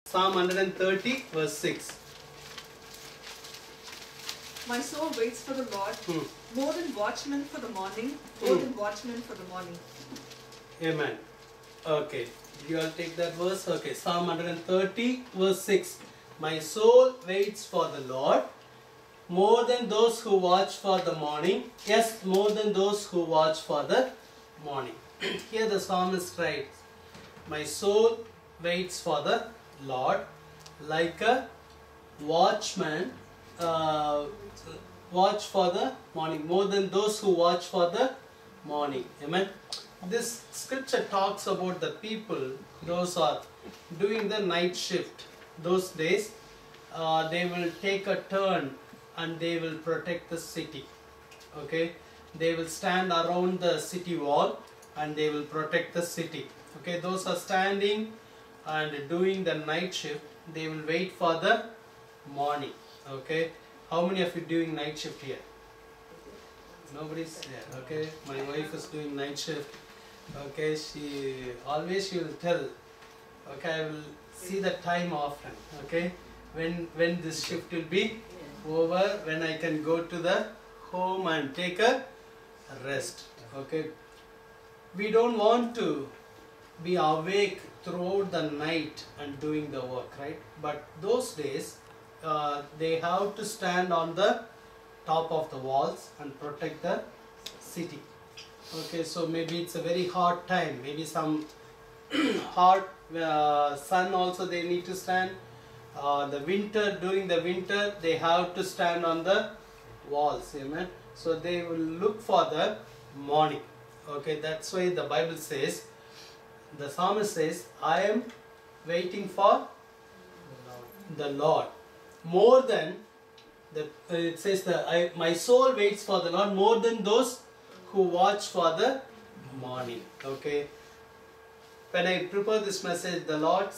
Psalm 130 verse 6. My soul waits for the Lord, more than watchmen for the morning, more than watchmen for the morning. Amen. Okay, you all take that verse. Okay, Psalm 130 verse 6. My soul waits for the Lord, more than those who watch for the morning. Yes, more than those who watch for the morning. Here the psalmist writes, my soul waits for the Lord like a watchman watch for the morning, more than those who watch for the morning. Amen. This scripture talks about the people, those are doing the night shift. Those days they will take a turn and they will protect the city. Okay, they will stand around the city wall and they will protect the city. Okay, those are standing and doing the night shift. They will wait for the morning. Okay, how many of you doing night shift here? Nobody's here. Okay, my wife is doing night shift. Okay, she will tell, okay, I will see the time often. Okay, when this shift will be over, when I can go to the home and take a rest. Okay, we don't want to be awake throughout the night and doing the work, right? But those days they have to stand on the top of the walls and protect the city. Okay, so maybe it's a very hot time, maybe some hot sun also they need to stand. During the winter they have to stand on the walls. Amen. So they will look for the morning. Okay, that's why the Bible says, the psalmist says, I am waiting for the Lord. More than it says that my soul waits for the Lord more than those who watch for the morning. Okay, when I prepared this message, the Lord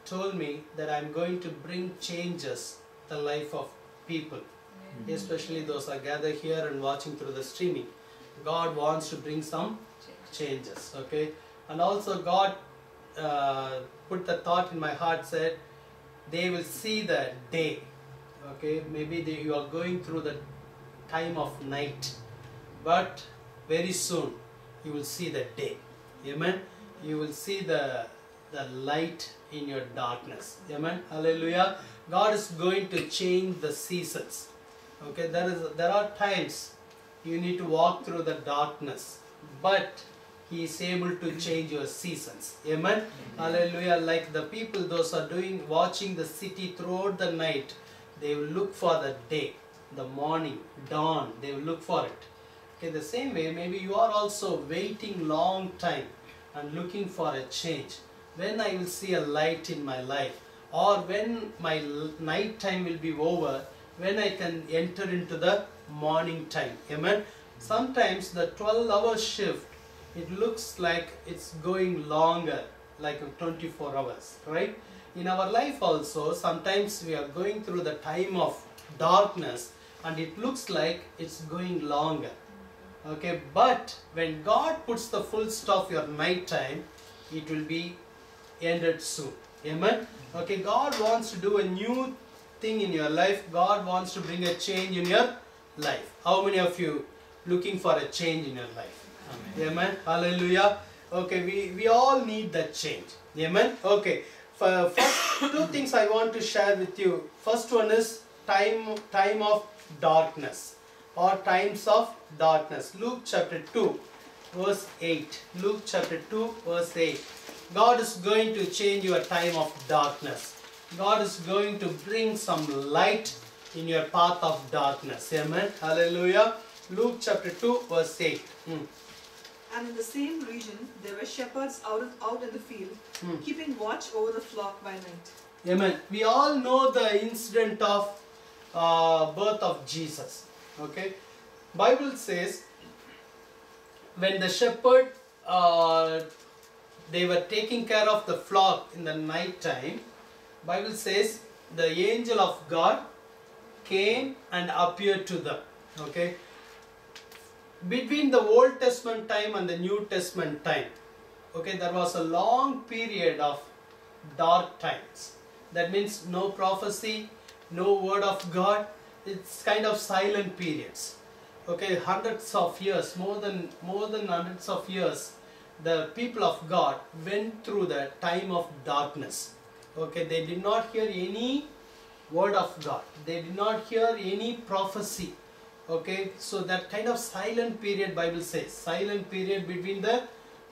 told me that I am going to bring changes in the life of people, especially those who are gathered here and watching through the streaming. God wants to bring some changes. Okay, and also God put the thought in my heart, said they will see the day. Okay, maybe you are going through the time of night, but very soon you will see the day. Amen. You will see the light in your darkness. Amen. Hallelujah. God is going to change the seasons. Okay, there are times you need to walk through the darkness, but He is able to change your seasons. Amen. Hallelujah. Like the people, those are watching the city throughout the night, they will look for the day, the morning, dawn. They will look for it. Okay, the same way, maybe you are also waiting long time and looking for a change. When I will see a light in my life, or when my night time will be over, when I can enter into the morning time. Amen. Sometimes the 12-hour shift, it looks like it's going longer, like 24 hours, right? In our life also, sometimes we are going through the time of darkness and it looks like it's going longer. Okay, but when God puts the full stop your night time, it will be ended soon. Amen. Okay, God wants to do a new thing in your life. God wants to bring a change in your life. How many of you looking for a change in your life? Amen. Amen. Hallelujah. Okay, we all need that change. Amen. Okay, first two things I want to share with you. First one is time of darkness, or times of darkness. Luke chapter 2 verse 8. Luke chapter 2 verse 8. God is going to change your time of darkness. God is going to bring some light in your path of darkness. Amen. Hallelujah. Luke chapter 2 verse 8. And in the same region there were shepherds out in the field, keeping watch over the flock by night. Amen. We all know the incident of birth of Jesus. Okay, Bible says when the shepherd they were taking care of the flock in the night time, Bible says the angel of God came and appeared to them. Okay, between the Old Testament time and the New Testament time, okay, there was a long period of dark times. That means no prophecy, no word of God. It's kind of silent periods. Okay, hundreds of years, more than hundreds of years, the people of God went through the time of darkness. Okay, they did not hear any word of God. They did not hear any prophecy. Okay, so that kind of silent period, Bible says, silent period between the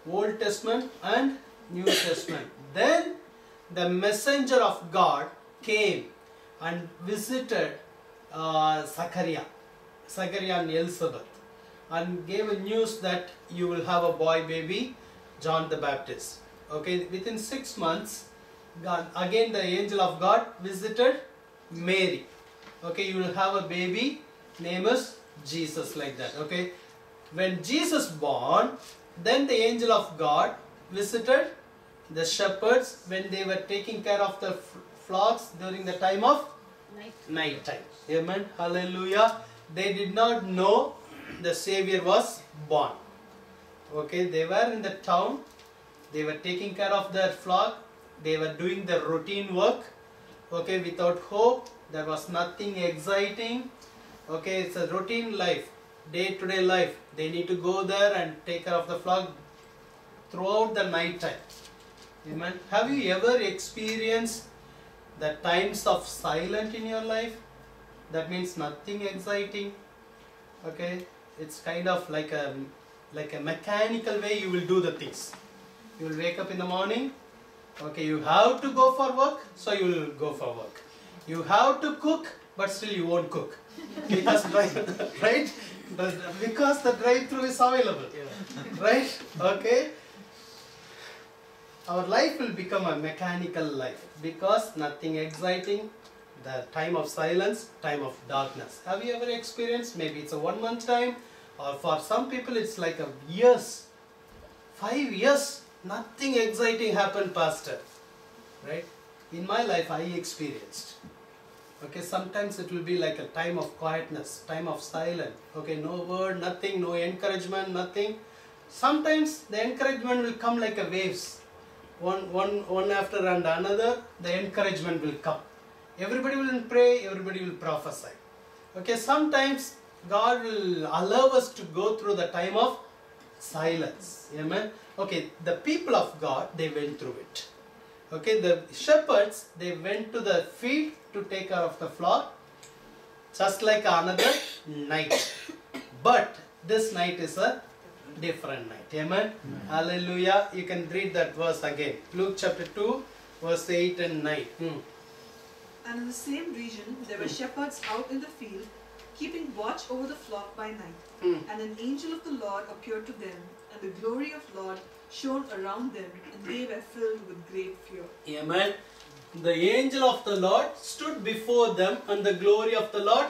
Old Testament and New Testament. Then the messenger of God came and visited Zachariah and Elizabeth, and gave a news that you will have a boy baby, John the Baptist. Okay, within 6 months, again the angel of God visited Mary. Okay, you will have a baby, name is Jesus, like that. Okay, when Jesus born, then the angel of God visited the shepherds when they were taking care of the flocks during the time of night time. Amen. Hallelujah. They did not know the Savior was born. Okay, they were in the town. They were taking care of their flock. They were doing their routine work. Okay, without hope. There was nothing exciting. Okay, it's a routine life, day-to-day life. They need to go there and take care of the flock throughout the night time. Amen. Have you ever experienced the times of silence in your life? That means nothing exciting. Okay, it's kind of like a mechanical way you will do the things. You will wake up in the morning. Okay, you have to go for work, so you will go for work. You have to cook, but still you won't cook because right? Because the drive-through is available, right? Okay. Our life will become a mechanical life because nothing exciting. The time of silence, time of darkness. Have you ever experienced? Maybe it's a 1 month time, or for some people it's like a years, 5 years. Nothing exciting happened, Pastor. Right? In my life, I experienced. Okay, sometimes it will be like a time of quietness, time of silence. Okay, no word, nothing, no encouragement, nothing. Sometimes the encouragement will come like a waves. One after and another, the encouragement will come. Everybody will pray, everybody will prophesy. Okay, sometimes God will allow us to go through the time of silence. Amen. Okay, the people of God, they went through it. Okay, the shepherds, they went to the field to take care of the flock, just like another night. But this night is a different night. Amen. Hallelujah. You can read that verse again. Luke chapter 2, verse 8 and 9. And in the same region there were shepherds out in the field, keeping watch over the flock by night. And an angel of the Lord appeared to them, and the glory of the Lord shone around them, and they were filled with great fear. Amen. The angel of the Lord stood before them, and the glory of the Lord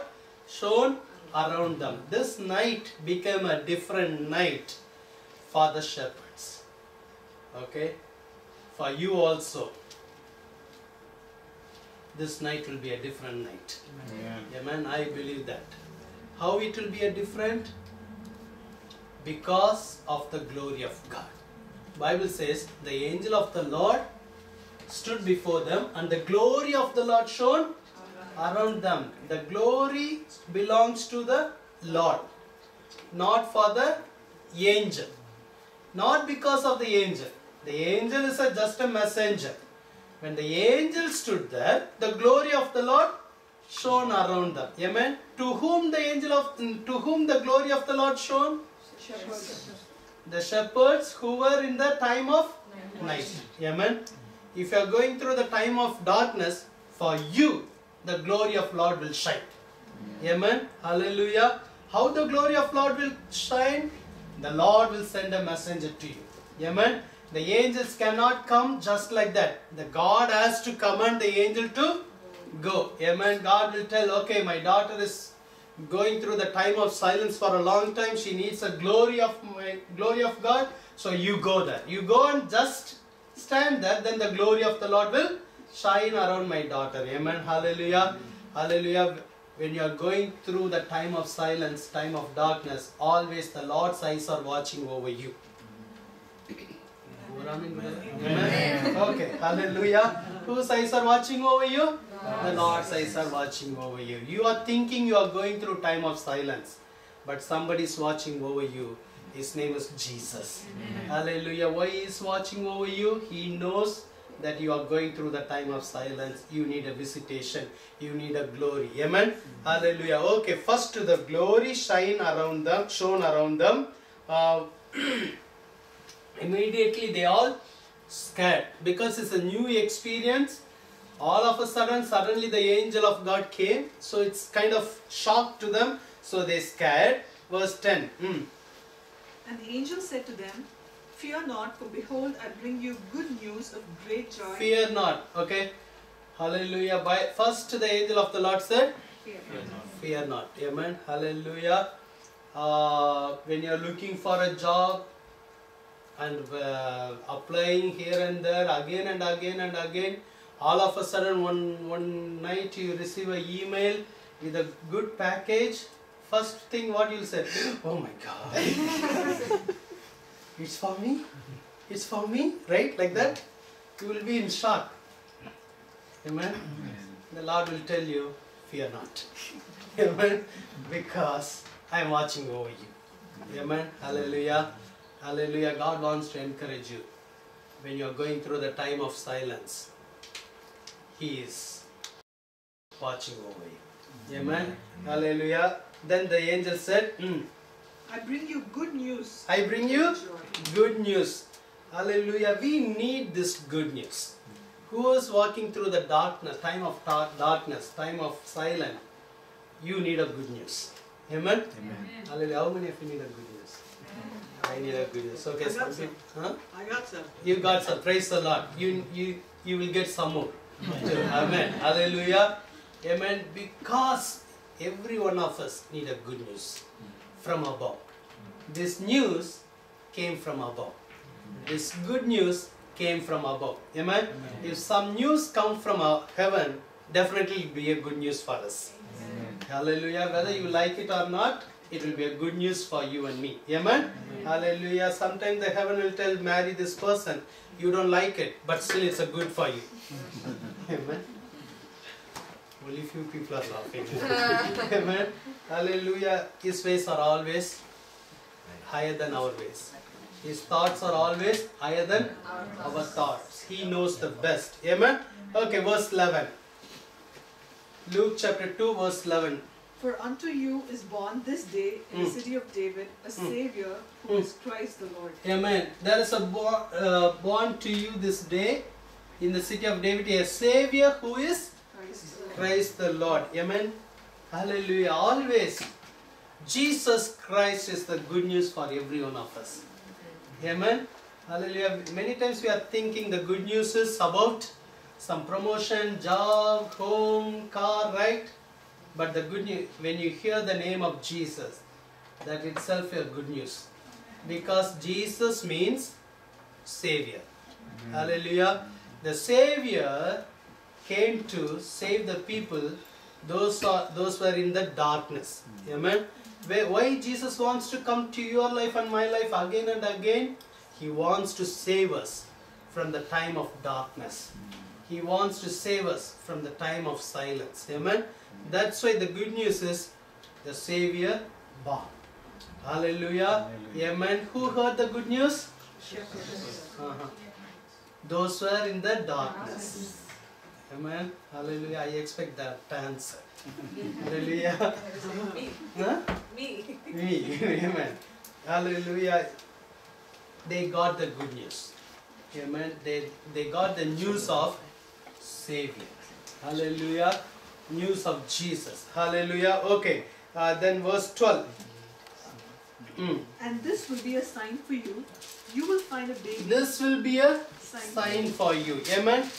shone around them. This night became a different night for the shepherds. Okay? For you also. This night will be a different night. Amen. I believe that. How it will be a different? Because of the glory of God. Bible says the angel of the Lord stood before them, and the glory of the Lord shone around them. The glory belongs to the Lord, not for the angel. Not because of the angel. The angel is just a messenger. When the angel stood there, the glory of the Lord shone around them. Amen. To whom the glory of the Lord shone? Shepherds. The shepherds who were in the time of night. Amen. If you are going through the time of darkness, for you, the glory of Lord will shine. Amen. Hallelujah. How the glory of Lord will shine? The Lord will send a messenger to you. Amen. The angels cannot come just like that. The God has to command the angel to go. Amen. God will tell, okay, my daughter is going through the time of silence for a long time. She needs a glory of God. So you go there. You go and just stand there. Then the glory of the Lord will shine around my daughter. Amen. Hallelujah. Hallelujah. When you are going through the time of silence, time of darkness, always the Lord's eyes are watching over you. Amen. Okay. Hallelujah. Whose eyes are watching over you? The Lord's eyes are watching over you. You are thinking you are going through time of silence, but somebody is watching over you. His name is Jesus. Hallelujah. Why he is watching over you? He knows that you are going through the time of silence. You need a visitation. You need a glory. Amen. Hallelujah. Okay, first the glory shone around them. Immediately they all scared because it's a new experience. All of a sudden, suddenly the angel of God came. So it's kind of shock to them. So they scared. Verse 10. And the angel said to them, "Fear not, for behold, I bring you good news of great joy." Fear not. Okay. Hallelujah. First the angel of the Lord said, Fear not. fear not. Amen. Hallelujah. When you are looking for a job and applying here and there again and again and again, all of a sudden one night you receive an email with a good package. First thing what you'll say, oh my God, it's for me, it's for me, right? Like that, you will be in shock. Amen. The Lord will tell you, fear not. Amen. Because I am watching over you. Amen. Hallelujah. Hallelujah. God wants to encourage you when you are going through the time of silence. He is watching over you. Amen. Hallelujah. Then the angel said, I bring you good news. I bring you Joy. good news. Hallelujah. We need this good news. Who is walking through the darkness, time of darkness, time of silence? You need a good news. Amen? Amen. Hallelujah. How many of you need a good news? I need a good news. Okay, I got some some. people- huh? I got some. You got some. Praise the Lord. You will get some more. Amen. Hallelujah. Amen. Because every one of us need a good news from above. This news came from above. This good news came from above. Amen. If some news come from heaven, definitely it will be a good news for us. Hallelujah. Whether you like it or not, it will be a good news for you and me. Amen. Hallelujah. Sometimes the heaven will tell, marry this person. You don't like it, but still it's a good for you. Amen. Only few people are laughing. Amen. Hallelujah. His ways are always higher than our ways. His thoughts are always higher than our thoughts. He knows the best. Amen. Okay, verse 11. Luke chapter 2, verse 11. For unto you is born this day in the city of David a Savior who is Christ the Lord. Amen. There is a born to you this day in the city of David a Savior who is Christ the Lord. Christ the Lord. Amen. Hallelujah. Always Jesus Christ is the good news for every one of us. Amen. Hallelujah. Many times we are thinking the good news is about some promotion, job, home, car, right? But the good news, when you hear the name of Jesus, that itself is good news. Because Jesus means Savior. Hallelujah. The Savior came to save the people, those were in the darkness. Amen. Why Jesus wants to come to your life and my life again and again? He wants to save us from the time of darkness. He wants to save us from the time of silence. Amen. That's why the good news is the Savior born. Hallelujah. Amen. Who heard the good news? Those who are in the darkness. Amen. Hallelujah. I expect that answer. Hallelujah. Me. Huh? Me. Me. Amen. Hallelujah. They got the good news. Amen. They got the news of Savior. Hallelujah. News of Jesus. Hallelujah. Okay. Then verse 12. And this will be a sign for you. You will find a baby. This will be a sign for you. Amen.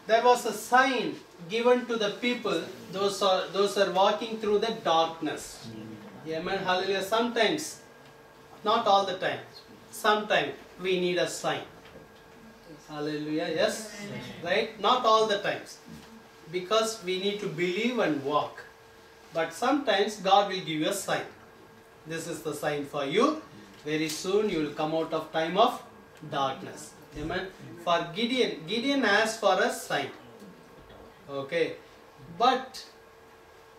There was a sign given to the people, those are walking through the darkness. Amen. Hallelujah. Sometimes, not all the time, sometimes we need a sign. Hallelujah. Yes. Right? Not all the times. Because we need to believe and walk. But sometimes God will give you a sign. This is the sign for you. Very soon you will come out of time of darkness. Amen. For Gideon asked for a sign. Okay. But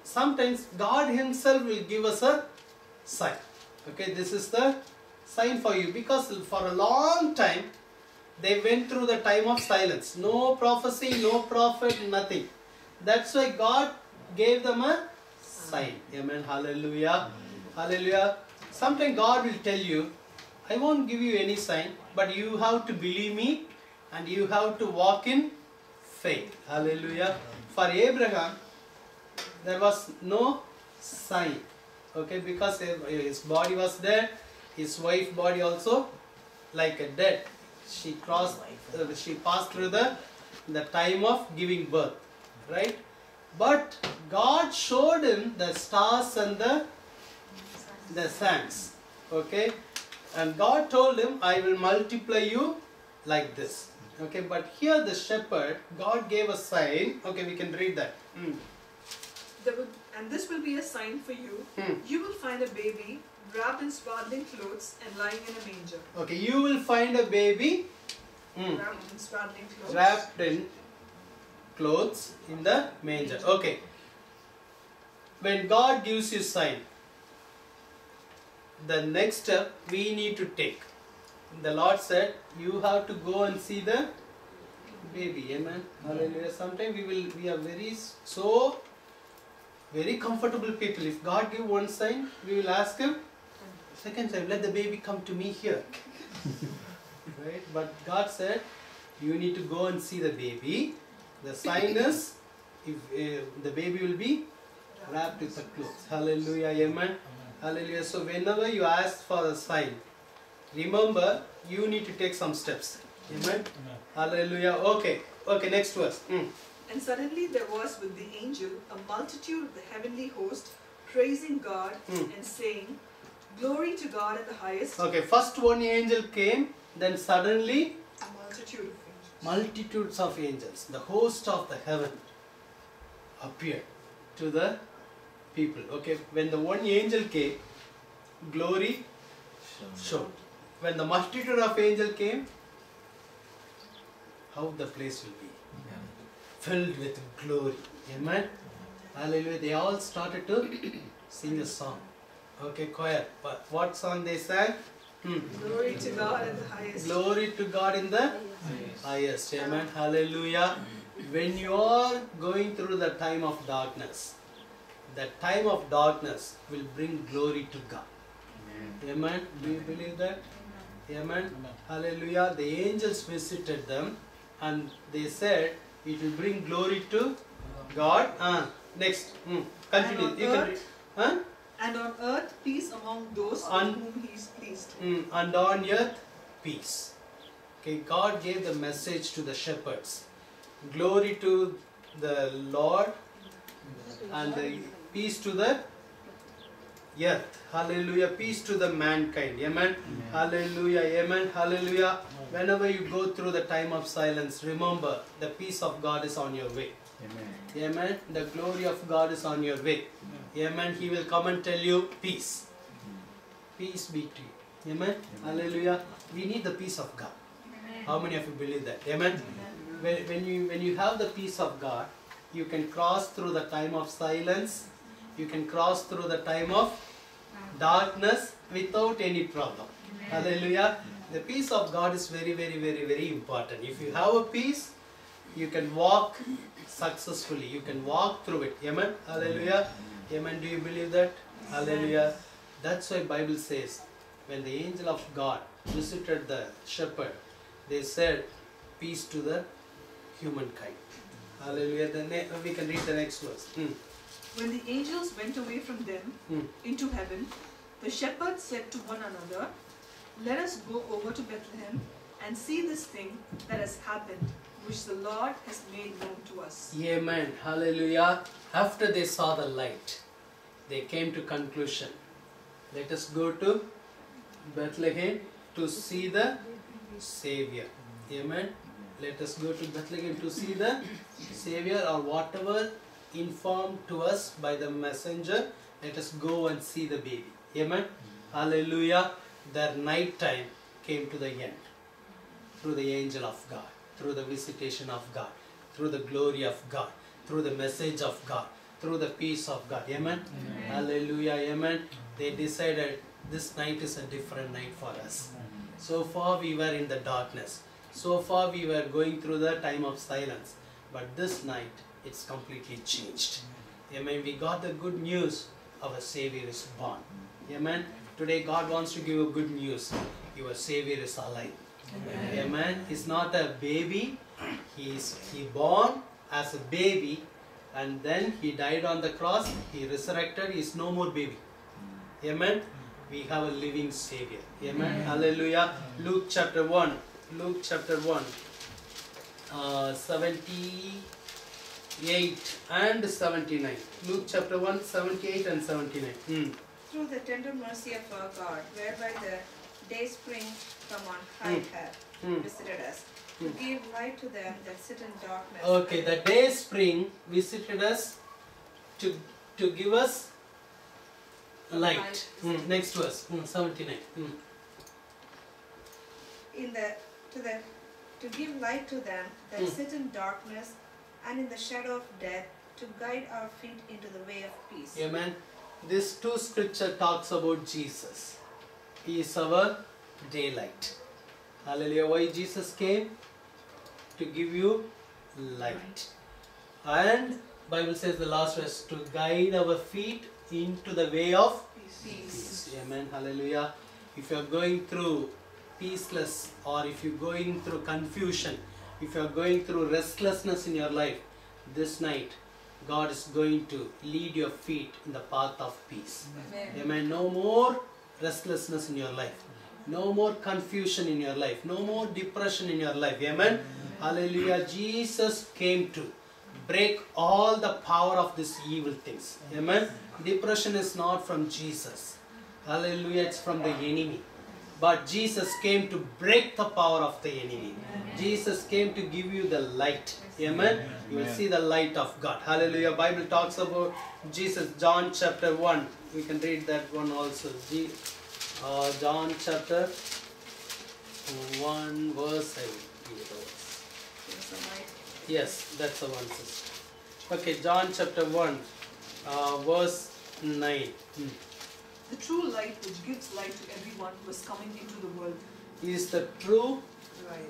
sometimes God himself will give us a sign. Okay, this is the sign for you, because for a long time they went through the time of silence. No prophecy, no prophet, nothing. That's why God gave them a sign. Amen. Hallelujah. Hallelujah. Sometimes God will tell you, I won't give you any sign, but you have to believe me and you have to walk in faith. Hallelujah. For Abraham, there was no sign. Okay, because his body was dead, his wife's body also like a dead. She passed through the time of giving birth, right? But God showed him the stars and the sands. Okay, and God told him, I will multiply you like this. Okay, but here the shepherd, God gave a sign. Okay, we can read that. And this will be a sign for you. You will find a baby wrapped in swaddling clothes and lying in a manger. Okay, you will find a baby Wrapped in swaddling clothes. wrapped in clothes in the manger. Okay. When God gives you sign, the next step we need to take. The Lord said, you have to go and see the baby. Amen. Hallelujah. Sometimes we are very comfortable people. If God give one sign, we will ask him second time, let the baby come to me here. Right? But God said, you need to go and see the baby. The sign is, if the baby will be wrapped with the clothes. Hallelujah. Amen. Hallelujah. So whenever you ask for a sign, remember you need to take some steps. Amen. Hallelujah. Okay. Okay. Next verse. And suddenly there was with the angel a multitude of the heavenly host praising God and saying, Glory to God at the highest. Okay. First one angel came, then suddenly A multitude of angels. multitudes of angels, the host of the heaven, appeared to the people. Okay. When the one angel came, glory showed. When the multitude of angels came, how the place will be filled with glory. Amen. Hallelujah. They all started to sing a song. Okay, choir. What song they sang? Glory to God at the highest. Glory to God in the highest. Amen. Hallelujah. When you are going through the time of darkness, the time of darkness will bring glory to God. Amen. Do you believe that? Amen. Hallelujah. The angels visited them and they said it will bring glory to God. Next. Continue. You can read. And on earth peace among those on whom he is pleased. And on earth peace. Okay, God gave the message to the shepherds. Glory to the Lord and the peace to the earth. Hallelujah. Peace to the mankind. Amen. Hallelujah. Amen. Hallelujah. Whenever you go through the time of silence, remember the peace of God is on your way. Amen. Amen. The glory of God is on your way. Amen. He will come and tell you peace. Peace be to you. Amen. Hallelujah. We need the peace of God. How many of you believe that? Amen. When you have the peace of God, you can cross through the time of silence. You can cross through the time of darkness without any problem. Hallelujah. The peace of God is very, very, very, very important. If you have a peace, you can walk successfully. You can walk through it. Amen. Hallelujah. Amen. Do you believe that? Hallelujah. That's why Bible says, when the angel of God visited the shepherd, they said, peace to the humankind. Hallelujah. Then we can read the next verse. When the angels went away from them into heaven, the shepherds said to one another, Let us go over to Bethlehem and see this thing that has happened, which the Lord has made known to us. Amen. Hallelujah. After they saw the light, they came to conclusion. Let us go to Bethlehem to see the Savior. Amen. Let us go to Bethlehem to see the Savior, or whatever informed to us by the messenger. Let us go and see the baby. Amen. Hallelujah. Their night time came to the end. Through the angel of God, through the visitation of God, through the glory of God, through the message of God, through the peace of God. Amen? Amen. Hallelujah. Amen. They decided this night is a different night for us. So far we were in the darkness. So far we were going through the time of silence. But this night it's completely changed. Amen. We got the good news. Our Savior is born. Amen. Today God wants to give you good news. Your Savior is alive. Amen. He's not a baby. He born as a baby, and then he died on the cross. He resurrected. He is no more baby. Amen. We have a living Savior. Amen. Hallelujah. Luke chapter 1. Luke chapter 1. 78 and 79. Luke chapter 1, 78 and 79. Through the tender mercy of our God, whereby the day spring from on high hath visited us, to give light to them that sit in darkness. Okay, the day spring visited us to give us light. Next verse, 79. To give light to them that sit in darkness and in the shadow of death, to guide our feet into the way of peace. Amen. This two scripture talks about Jesus. He is our daylight. Hallelujah. Why Jesus came? To give you light. And Bible says the last verse, to guide our feet into the way of peace. Amen. Hallelujah. If you are going through peaceless, or if you are going through confusion, if you are going through restlessness in your life, this night God is going to lead your feet in the path of peace. Amen. No more restlessness in your life. No more confusion in your life. No more depression in your life. Amen. Hallelujah. Jesus came to break all the power of these evil things. Amen. Depression is not from Jesus. Hallelujah. It's from the enemy. But Jesus came to break the power of the enemy. Jesus came to give you the light. Amen. You will see the light of God. Hallelujah. Bible talks about Jesus. John chapter 1. We can read that one also. John chapter 1 verse. I will read it over. Yes, that's the one, sister. Okay, John chapter 1 verse 9. The true light which gives light to everyone who is coming into the world. He is the true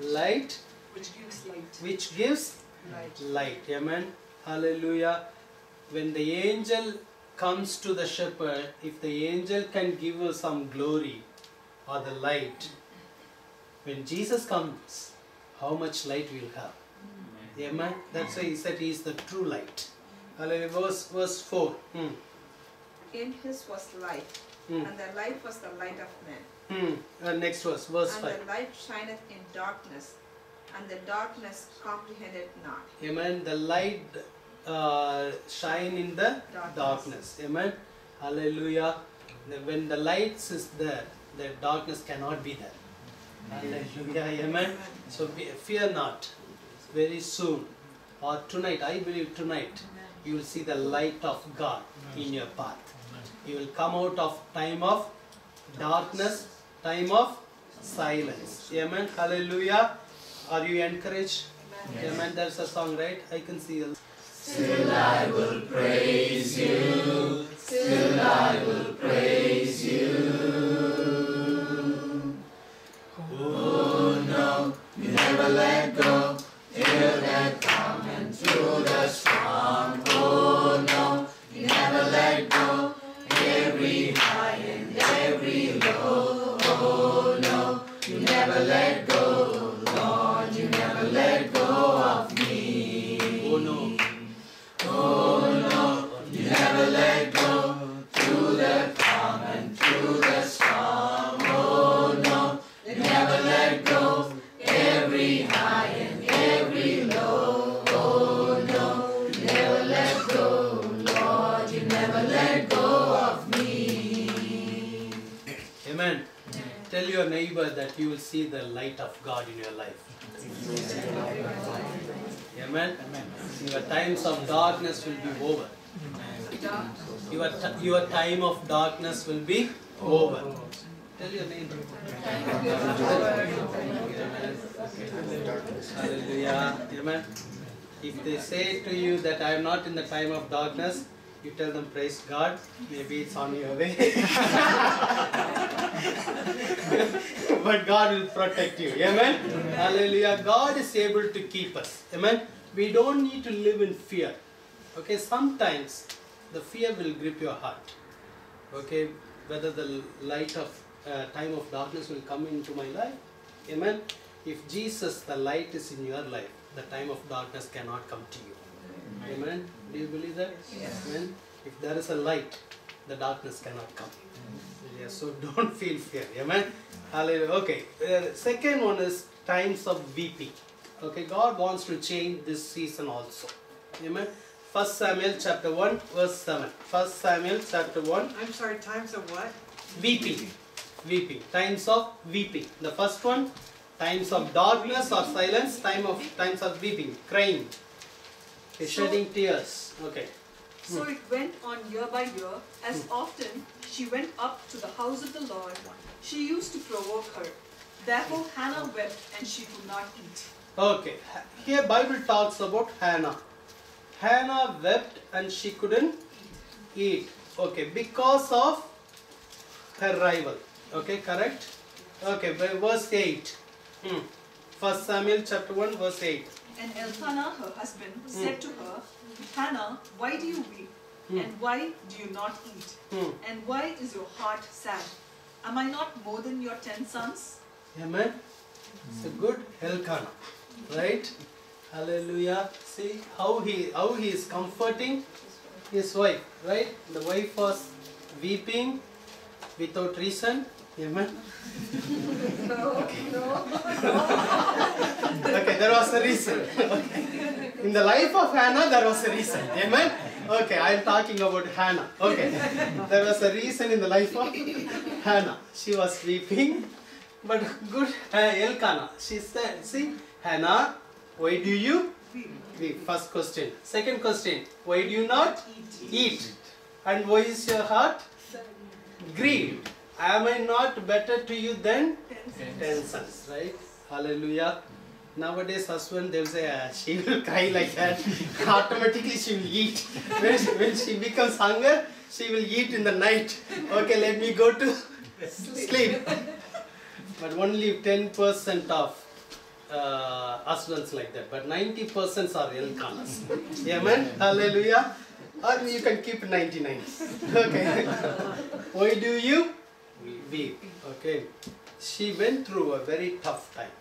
light Which gives light. which gives light. Amen. Hallelujah. When the angel comes to the shepherd, if the angel can give us some glory or the light, when Jesus comes, how much light we'll have. Amen. That's why he said he is the true light. Hallelujah. Verse 4. In his was life, and the light was the light of men. Next verse 5. And the light shineth in darkness, and the darkness comprehended not. Amen. The light shine in the darkness. Amen. Hallelujah. When the light is there, the darkness cannot be there. Hallelujah. Amen. So fear not. Very soon, or tonight, I believe tonight, you will see the light of God in your path. You will come out of time of darkness, time of silence. Amen. Hallelujah. Are you encouraged? Amen. There's a song, right? I can see it. Still I will praise you. Still I will praise you. Oh no, you never let go. Till that coming through the storm. Oh no, you never let go. Every high and every low. Oh no, you never let go. Lord, you never let go of me. Oh no. Oh no, you never let go. Through the calm and through the storm. Oh no, you never let go. Every high and every low. Oh no, you never let go. Lord, you never let go of me. Amen. Tell your neighbor that you will see the light of God in your life. Amen. Your times of darkness will be over. Your time of darkness will be over. Tell your name. Hallelujah. Amen. If they say to you that I am not in the time of darkness, you tell them praise God. Maybe it's on your way. But God will protect you. Amen. Hallelujah. God is able to keep us. Amen. We don't need to live in fear. Okay. Sometimes the fear will grip your heart. Okay. Whether the light of time of darkness will come into my life. Amen. If Jesus, the light, is in your life, the time of darkness cannot come to you. Amen. Do you believe that? Yes. Amen. If there is a light, the darkness cannot come. Yes. So don't feel fear. Amen. Hallelujah. Okay. Second one is times of weeping. Okay. God wants to change this season also. Amen. 1 Samuel chapter 1 verse 7. 1 Samuel chapter 1. I'm sorry, times of what? Weeping. Weeping. Times of weeping. The first one, times of darkness or silence. Times of weeping. Crying. Okay, shedding tears. Okay. So it went on year by year. As often she went up to the house of the Lord, she used to provoke her. Therefore Hannah wept and she could not eat. Okay. Here Bible talks about Hannah. Hannah wept and she couldn't eat. Okay. Because of her rival. Okay. Correct? Okay. Verse 8. 1 Samuel chapter 1 verse 8. And Elkanah, her husband, said to her, Hannah, why do you weep? And why do you not eat? And why is your heart sad? Am I not more than your 10 sons? Amen. It's a good Elkanah. Right? Hallelujah. See how he is comforting his wife. Right? The wife was weeping without reason. Amen. Okay, there was a reason. Okay. In the life of Hannah, there was a reason. Amen. Okay, I am talking about Hannah. Okay, there was a reason in the life of Hannah. She was weeping, but good Elkanah. She said, "See, Hannah, why do you weep?" First question. Second question. Why do you not eat? And why is your heart grieved? Am I not better to you than 10 sons? Right? Hallelujah. Nowadays, husband, they'll say, she will cry like that. Automatically, she will eat. When she becomes hunger, she will eat in the night. Okay, let me go to sleep. But only 10% of husbands like that. But 90% are Elkanahs. Amen? Hallelujah. Or you can keep 99. Okay. Why do you weep? Okay. She went through a very tough time.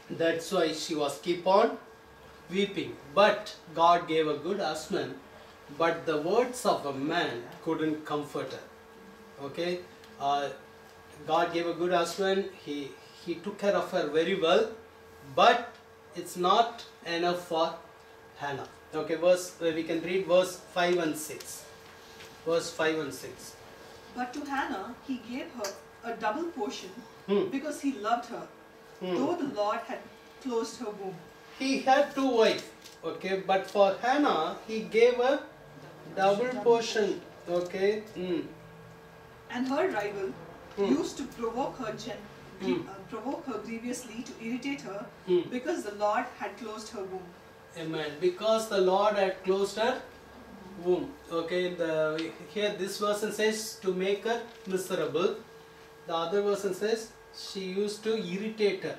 That's why she was keep on weeping. But God gave a good husband. But the words of a man couldn't comfort her. Okay. God gave a good husband. He took care of her very well. But it's not enough for Hannah. Okay, we can read verse 5 and 6. Verse 5 and 6. But to Hannah he gave her a double portion because he loved her, though the Lord had closed her womb. He had 2 wives. Okay, but for Hannah he gave a double portion. Okay. And her rival used to provoke her grievously to irritate her because the Lord had closed her womb. Amen. Because the Lord had closed her womb. Okay, here this version says to make her miserable. The other version says she used to irritate her.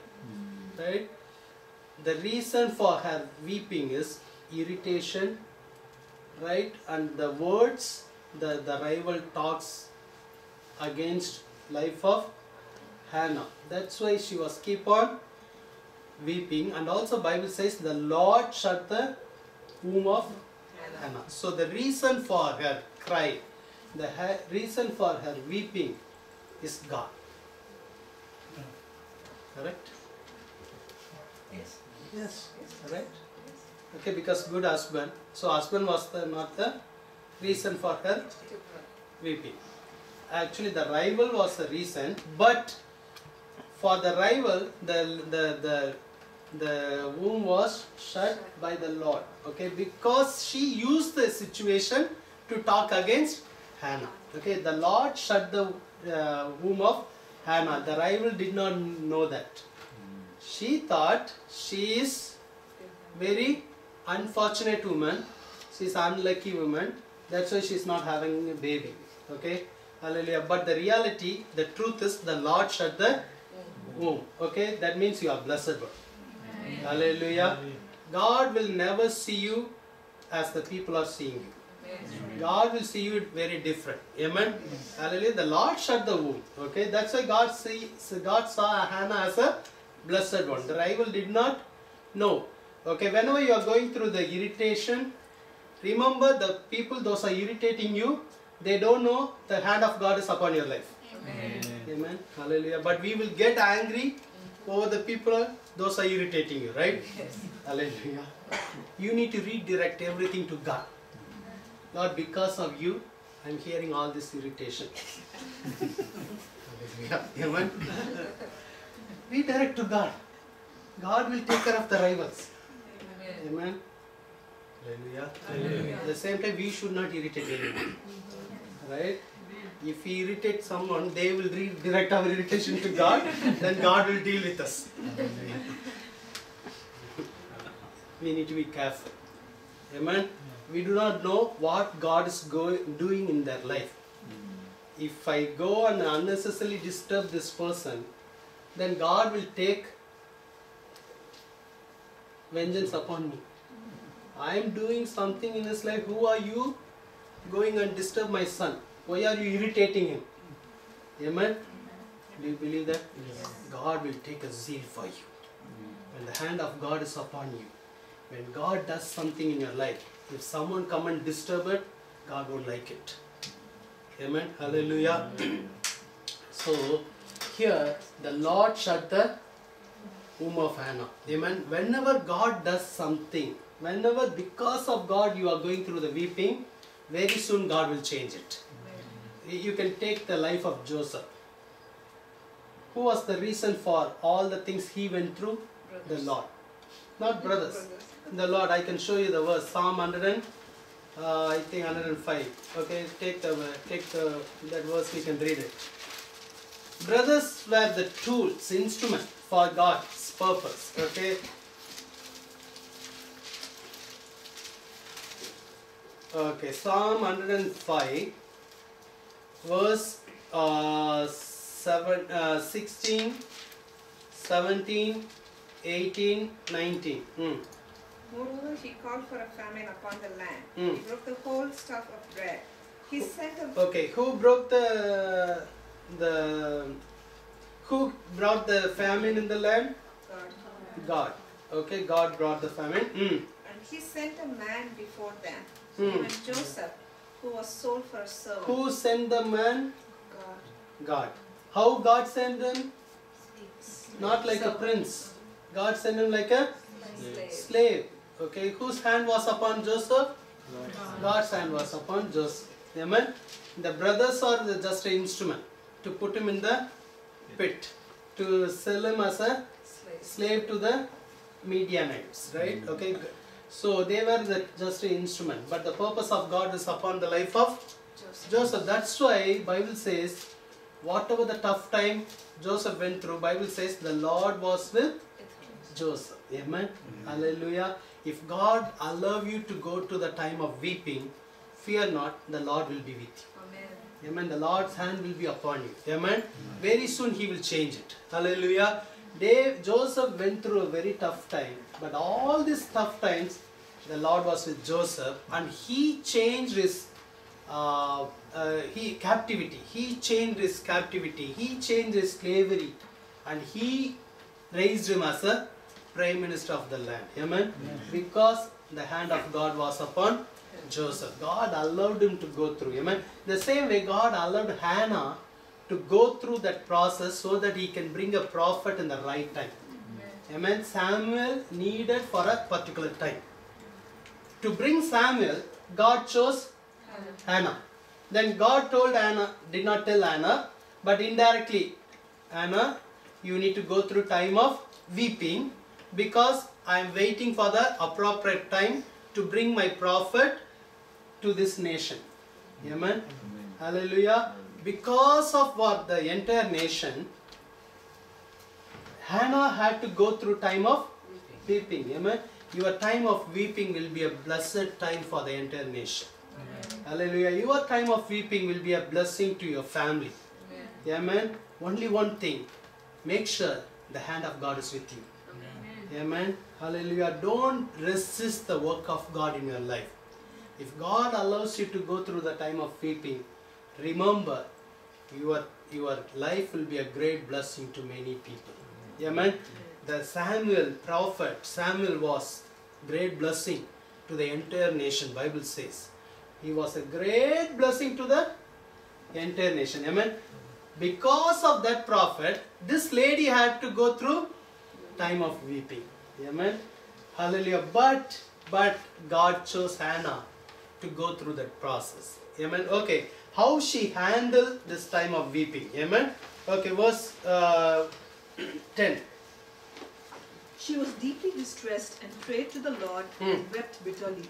Right? The reason for her weeping is irritation. Right? And the words the rival talks against life of Hannah. That's why she was keep on weeping. And also Bible says the Lord shut the womb of Hannah. So the reason for her cry, the reason for her weeping is God. Correct? Yes. Yes. Correct? Okay, because good husband. So husband was not the reason for her weeping. Actually the rival was the reason, but for the rival the womb was shut by the Lord. Okay, because she used the situation to talk against Hannah. Okay, the Lord shut the womb of Hannah. The rival did not know that. She thought she is very unfortunate woman. She is unlucky woman. That's why she is not having a baby. Okay? Hallelujah. But the reality, the truth is the Lord shut the womb. Okay? That means you are blessed one. Hallelujah. God will never see you as the people are seeing you. God will see you very different. Amen. Hallelujah. The Lord shut the womb. Okay. That's why God saw Hannah as a blessed one. The rival did not know. Okay. Whenever you are going through the irritation, remember the people those are irritating you, they don't know the hand of God is upon your life. Amen. Hallelujah. But we will get angry over the people those are irritating you, right? Hallelujah. You need to redirect everything to God. Lord, because of you, I am hearing all this irritation. Amen. Redirect to God. God will take care of the rivals. Amen. Hallelujah. At the same time, we should not irritate anyone. Right? If we irritate someone, they will redirect our irritation to God, then God will deal with us. We need to be careful. Amen. We do not know what God is doing in their life. If I go and unnecessarily disturb this person, then God will take vengeance upon me. I am doing something in his life. Who are you going and disturb my son? Why are you irritating him? Amen? Do you believe that? Yes. God will take a zeal for you. When the hand of God is upon you, when God does something in your life, if someone come and disturb it, God won't like it. Amen? Hallelujah. So, here the Lord shut the womb of Hannah. Amen? Whenever God does something, whenever because of God you are going through the weeping, very soon God will change it. You can take the life of Joseph. Who was the reason for all the things he went through? The Lord. Not brothers. The Lord. I can show you the verse. Psalm 105. Okay, take that verse, we can read it. Brothers were the tools, instrument for God's purpose. Okay. Okay, Psalm 105, verse 16, 17, 18, 19. Moreover, he called for a famine upon the land. He broke the whole stuff of bread. He sent a... Okay, who broke who brought the famine in the land? God. God. Okay, God brought the famine. And he sent a man before them, even Joseph, who was sold for a servant. Who sent the man? God. God. How God sent him? Not like a prince. God sent him like a slave. Okay, whose hand was upon Joseph? God's hand was upon Joseph. Amen. The brothers are just an instrument to put him in the pit, to sell him as a slave to the Midianites, right? Okay, so they were just an instrument, but the purpose of God is upon the life of Joseph. That's why Bible says, whatever the tough time Joseph went through, Bible says the Lord was with Joseph. Amen. Hallelujah. If God allow you to go to the time of weeping, fear not, the Lord will be with you. Amen. Amen. The Lord's hand will be upon you. Amen. Very soon He will change it. Hallelujah. Joseph went through a very tough time, but all these tough times, the Lord was with Joseph, and He changed his captivity. He changed his captivity. He changed his slavery, and He raised him as a prime minister of the land. Amen. Because the hand of God was upon Joseph. God allowed him to go through. Amen. The same way God allowed Hannah to go through that process so that he can bring a prophet in the right time. Amen. Samuel needed for a particular time. To bring Samuel, God chose Hannah. Then God told Hannah, did not tell Hannah, but indirectly, Hannah, you need to go through time of weeping, because I am waiting for the appropriate time to bring my prophet to this nation. Amen. Hallelujah. because of what the entire nation, Hannah had to go through time of weeping. Amen. Your time of weeping will be a blessed time for the entire nation. Hallelujah. Your time of weeping will be a blessing to your family. Amen. Only one thing. Make sure the hand of God is with you. Amen. Hallelujah. Don't resist the work of God in your life. If God allows you to go through the time of weeping, remember your life will be a great blessing to many people. Amen. The prophet Samuel was great blessing to the entire nation. Bible says he was a great blessing to the entire nation. Amen. Because of that prophet, this lady had to go through time of weeping. Amen. Hallelujah. But God chose Hannah to go through that process. Amen. Okay. How she handled this time of weeping. Amen. Okay. Verse 10. She was deeply distressed and prayed to the Lord and wept bitterly.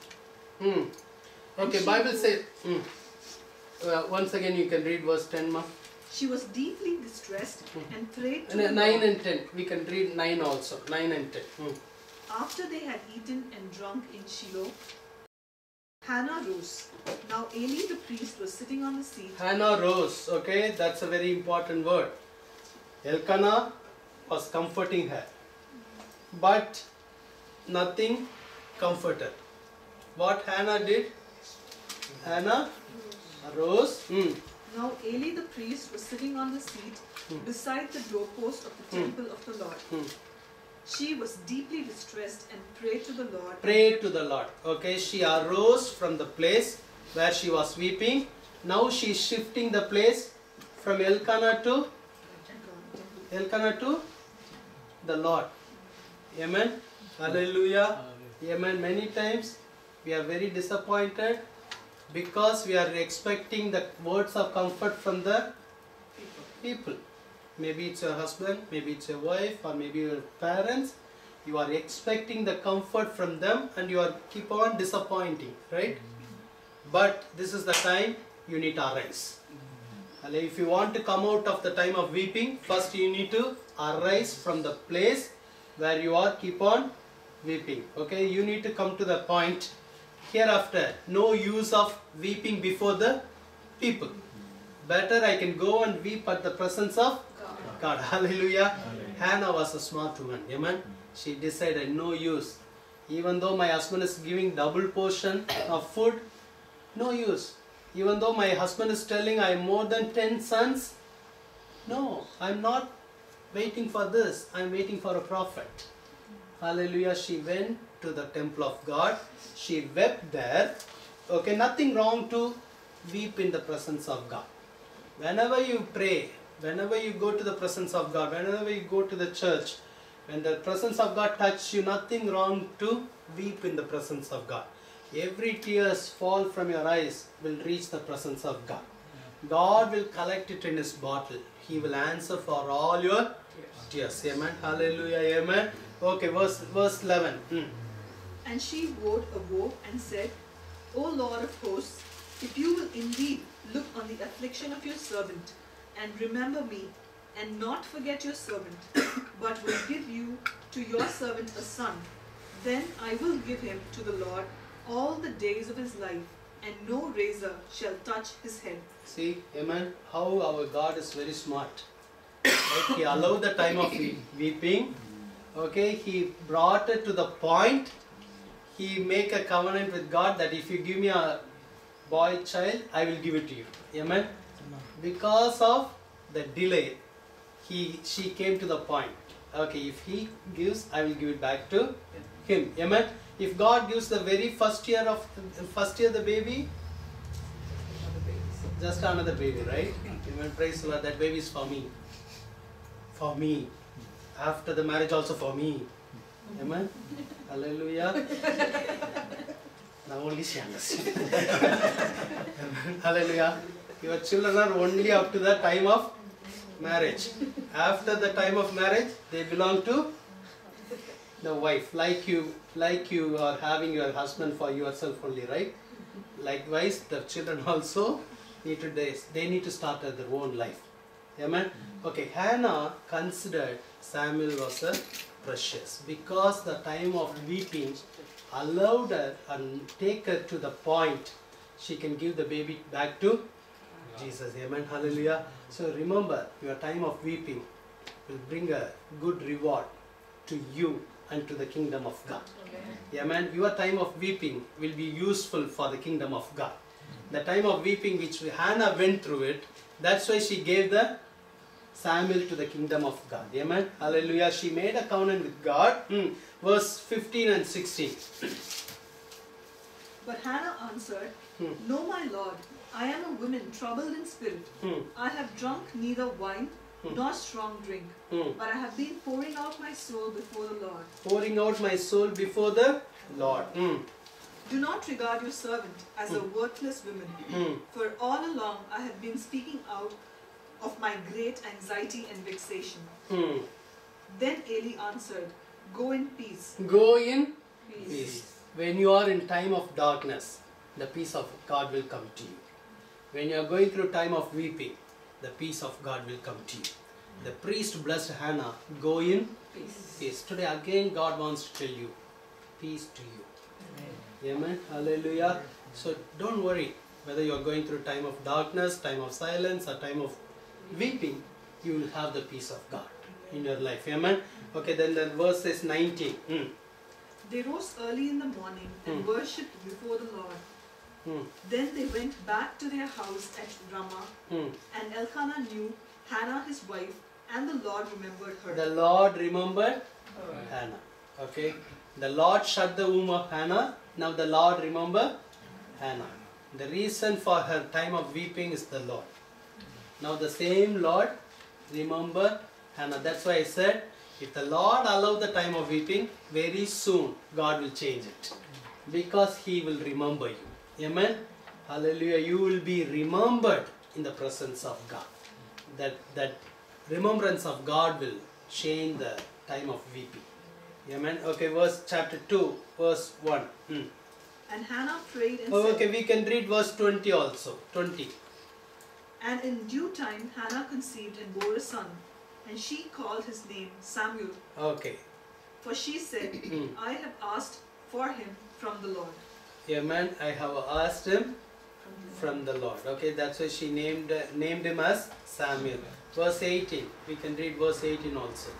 Okay. Bible says. Once again, you can read verse 10, ma. She was deeply distressed and prayed to And the 9 Lord. and 10. We can read 9 also. 9 and 10. After they had eaten and drunk in Shiloh, Hannah rose. Now Eli the priest was sitting on the seat. Hannah rose. Okay, that's a very important word. Elkanah was comforting her, but nothing comforted. What Hannah did? Hannah rose. Now Eli the priest was sitting on the seat beside the doorpost of the temple of the Lord. She was deeply distressed and prayed to the Lord. Pray to the Lord. Okay, she arose from the place where she was weeping. Now she is shifting the place from Elkanah to the Lord. Amen. Hallelujah. Amen. Many times we are very disappointed because we are expecting the words of comfort from the people. Maybe it's your husband, maybe it's your wife, or maybe your parents. You are expecting the comfort from them and you are keep on disappointing, right? But this is the time you need to arise. If you want to come out of the time of weeping, first you need to arise from the place where you are keep on weeping. Okay, you need to come to the point hereafter. No use of weeping before the people. Better I can go and weep at the presence of God. Hallelujah. Hannah was a smart woman. Amen. She decided no use. Even though my husband is giving double portion of food, no use. Even though my husband is telling I have more than 10 sons, no, I am not waiting for this. I am waiting for a prophet. Hallelujah. She went to the temple of God. She wept there. Okay, nothing wrong to weep in the presence of God. Whenever you pray, whenever you go to the presence of God, whenever you go to the church, when the presence of God touches you, nothing wrong to weep in the presence of God. Every tears fall from your eyes will reach the presence of God. God will collect it in His bottle. He will answer for all your tears. Amen. Hallelujah. Amen. Okay, verse 11. And she vowed a vow and said, O Lord of hosts, if you will indeed look on the affliction of your servant, and remember me, and not forget your servant, but will give you to your servant a son, then I will give him to the Lord all the days of his life, and no razor shall touch his head. See, amen, how our God is very smart. Right? He allowed the time of weeping. Okay, He brought it to the point. He make a covenant with God that if you give me a boy child, I will give it to you. Amen. Because of the delay, she came to the point. Okay, if He gives, I will give it back to Him. Amen. If God gives the very first year the baby, just another baby, right? Amen. Praise the Lord. That baby is for me. For me. After the marriage also for me. Amen. Hallelujah. Now only she understands. Hallelujah. Your children are only up to the time of marriage. After the time of marriage, they belong to the wife. Like you are having your husband for yourself only, right? Likewise, the children also they need to start at their own life. Amen. Okay, Hannah considered Samuel was a precious because the time of weeping allowed her and take her to the point she can give the baby back to Jesus. Amen. Hallelujah. So remember, your time of weeping will bring a good reward to you and to the kingdom of God. Amen. Your time of weeping will be useful for the kingdom of God. The time of weeping which Hannah went through it, that's why she gave the Samuel to the kingdom of God. Amen. Hallelujah. She made a covenant with God. Verse 15 and 16. But Hannah answered, No, my lord, I am a woman troubled in spirit. I have drunk neither wine nor strong drink, but I have been pouring out my soul before the Lord. Pouring out my soul before the Lord. Do not regard your servant as a worthless woman, for all along I have been speaking out of my great anxiety and vexation. Then Eli answered, Go in peace. Go in peace. When you are in time of darkness, the peace of God will come to you. When you are going through time of weeping, the peace of God will come to you. The priest blessed Hannah, go in peace. Today again God wants to tell you, peace to you. Amen. Hallelujah. So don't worry whether you are going through time of darkness, time of silence or time of weeping, you will have the peace of God in your life. Amen. Okay, then the verse is 19. They rose early in the morning and worshipped before the Lord. Then they went back to their house at Ramah, and Elkanah knew Hannah his wife, and the Lord remembered her. The Lord remembered Hannah. Okay. The Lord shut the womb of Hannah. Now the Lord remembered Hannah. The reason for her time of weeping is the Lord. Now the same Lord remembered Hannah. That's why I said, if the Lord allow the time of weeping, very soon God will change it. Because He will remember you. Amen. Hallelujah. You will be remembered in the presence of God. That remembrance of God will change the time of weeping. Amen. Okay, chapter 2, verse 1. And Hannah prayed and Oh, said, okay, we can read verse 20 also. 20. And in due time Hannah conceived and bore a son, and she called his name Samuel. Okay. For she said, I have asked for him from the Lord. Amen. I have asked him from the Lord. Okay, that's why she named him as Samuel. Verse 18. We can read verse 18 also.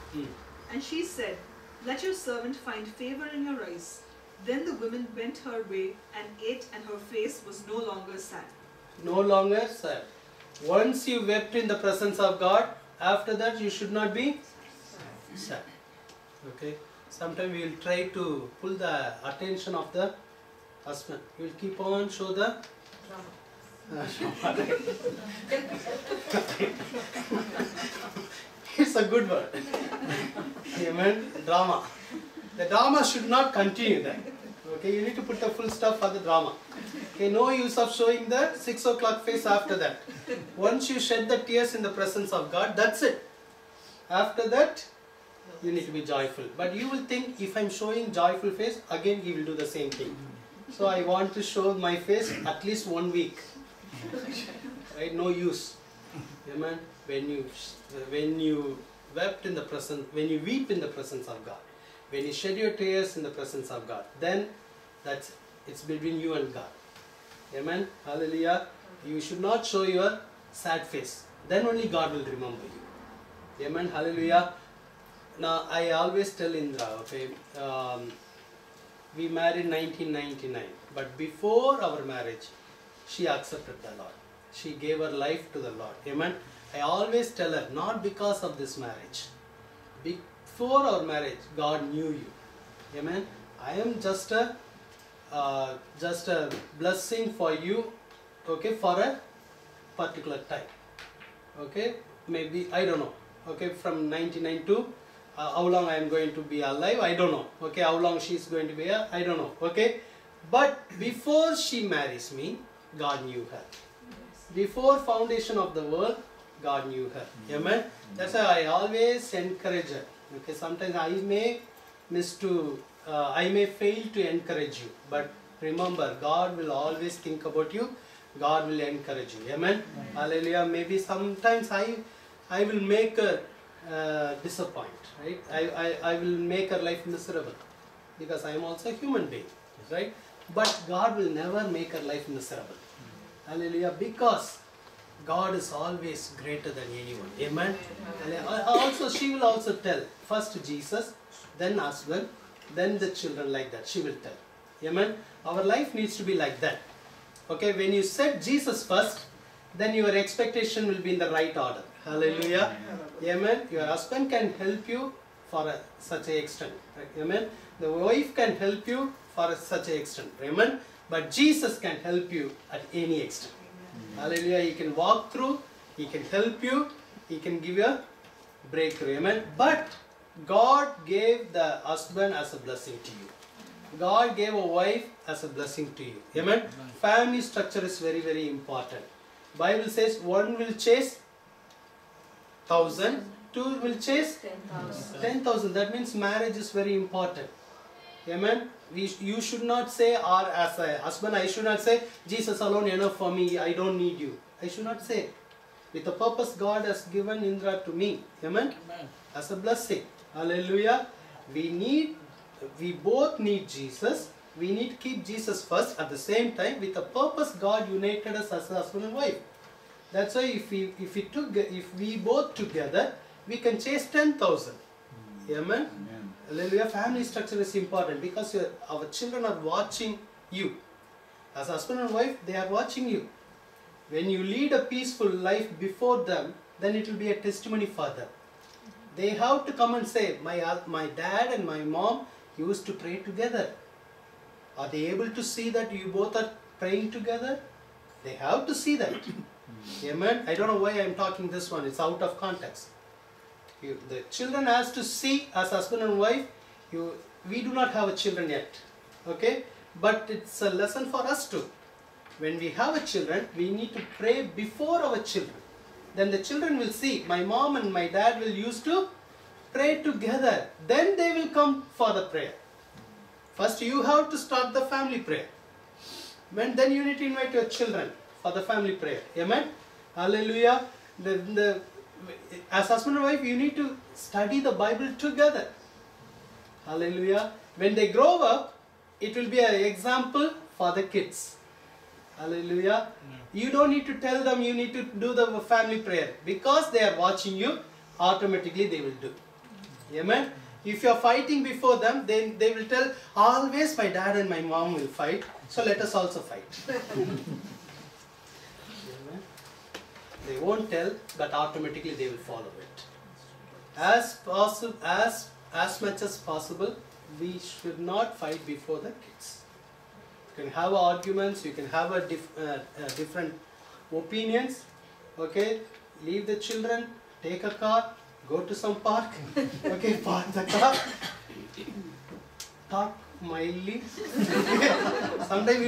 And she said, Let your servant find favor in your eyes. Then the woman went her way and ate, and her face was no longer sad. No longer sad. Once you wept in the presence of God, after that you should not be sad. Okay. Sometimes we will try to pull the attention of the husband. We will keep on show the it's a good word. Amen. Drama. The drama should not continue then. Okay, you need to put the full stop for the drama. Okay, no use of showing the 6 o'clock face after that. Once you shed the tears in the presence of God, that's it. After that, you need to be joyful. But you will think, if I'm showing joyful face, again He will do the same thing. So I want to show my face at least 1 week. Right? No use. Amen. When you wept in the presence, when you weep in the presence of God, when you shed your tears in the presence of God, then it's between you and God. Amen. Hallelujah. You should not show your sad face. Then only God will remember you. Amen. Hallelujah. Now I always tell Indra, okay, we married in 1999, but before our marriage, she accepted the Lord. She gave her life to the Lord. Amen. I always tell her, not because of this marriage. Before our marriage, God knew you. Amen. I am just a blessing for you, okay, for a particular time. Okay, maybe, I don't know. Okay, from 99 to how long I am going to be alive, I don't know. Okay, how long she is going to be here, I don't know. Okay, but before she marries me, God knew her. Before foundation of the world, God knew her. Amen. That's why I always encourage her. Okay, sometimes I may fail to encourage you, but remember, God will always think about you God will encourage you. Amen. Hallelujah. Maybe sometimes I will make her disappoint, right? I will make her life miserable because I am also a human being, right? But God will never make her life miserable. Hallelujah. Because God is always greater than anyone. Amen. Also, she will also tell first Jesus, then husband, then the children, like that. She will tell. Amen. Our life needs to be like that. Okay, when you set Jesus first, then your expectation will be in the right order. Hallelujah. Amen. Your husband can help you for such an extent. Amen. The wife can help you for such an extent. Amen. But Jesus can help you at any extent. Hallelujah. He can walk through, He can help you, He can give you a breakthrough. Amen. But God gave the husband as a blessing to you. God gave a wife as a blessing to you. Amen. Family structure is very, very important. Bible says one will chase 1,000, two will chase 10,000. That means marriage is very important. Amen. You should not say, or as a husband, I should not say, Jesus alone enough for me, I don't need you. I should not say. With the purpose God has given Indra to me. Amen. As a blessing. Hallelujah. We both need Jesus. We need to keep Jesus first. At the same time, with the purpose God united us as a husband and wife. That's why if we both together, we can chase 10,000. Amen. Hallelujah. Family structure is important because our children are watching you. As husband and wife, they are watching you. When you lead a peaceful life before them, then it will be a testimony for them. They have to come and say, my dad and my mom used to pray together. Are they able to see that you both are praying together? They have to see that. Amen. I don't know why I am talking this one. It's out of context. The children has to see as husband and wife. We do not have a children yet. Okay. But it's a lesson for us too. When we have a children, we need to pray before our children. Then the children will see, my mom and my dad will used to pray together. Then they will come for the prayer. First you have to start the family prayer. Then you need to invite your children for the family prayer. Amen. Hallelujah. As husband and wife, you need to study the Bible together. Hallelujah. When they grow up, it will be an example for the kids. Hallelujah. You don't need to tell them you need to do the family prayer. Because they are watching you, automatically they will do. Amen. If you are fighting before them, then they will tell, always my dad and my mom will fight, so let us also fight. They won't tell, but automatically they will follow it. As much as possible, we should not fight before the kids. You can have arguments, you can have different opinions. Okay, leave the children, take a car, go to some park. Okay, park the car. Talk mildly. Sometimes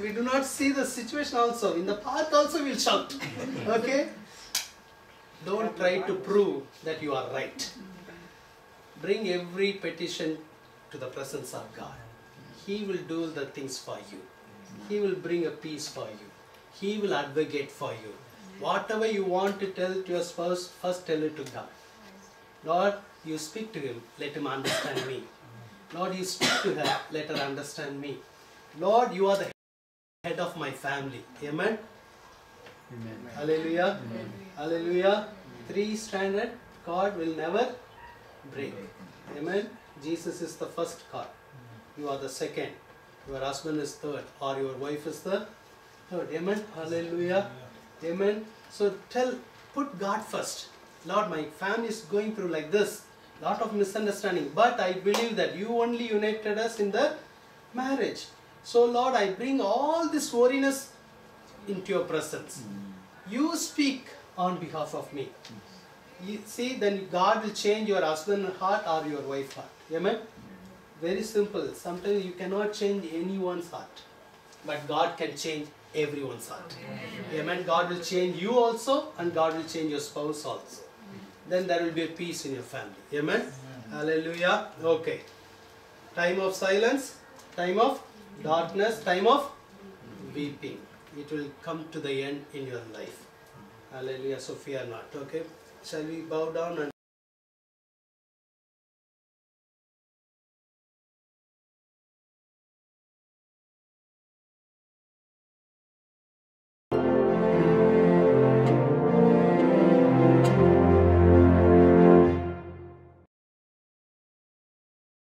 we do not see the situation also. In the park also we'll shout. Okay? Don't try to prove that you are right. Bring every petition to the presence of God. He will do the things for you. He will bring a peace for you. He will advocate for you. Whatever you want to tell to your spouse, first tell it to God. Lord, you speak to him, let him understand me. Lord, you speak to her, let her understand me. Lord, you are the head of my family. Amen? Amen. Hallelujah. Amen. Hallelujah. Three-stranded cord will never break. Amen. Jesus is the first cord. You are the second. Your husband is third. Or your wife is the third. Amen. Hallelujah. Amen. So put God first. Lord, my family is going through like this. Lot of misunderstanding. But I believe that you only united us in the marriage. So Lord, I bring all this worriness into your presence. You speak on behalf of me. You see, then God will change your husband's heart or your wife's heart. Amen? Very simple. Sometimes you cannot change anyone's heart. But God can change everyone's heart. Amen? God will change you also and God will change your spouse also. Then there will be a peace in your family. Amen? Hallelujah. Okay. Time of silence. Time of darkness. Time of weeping. It will come to the end in your life. Hallelujah. So fear not. Okay. Shall we bow down and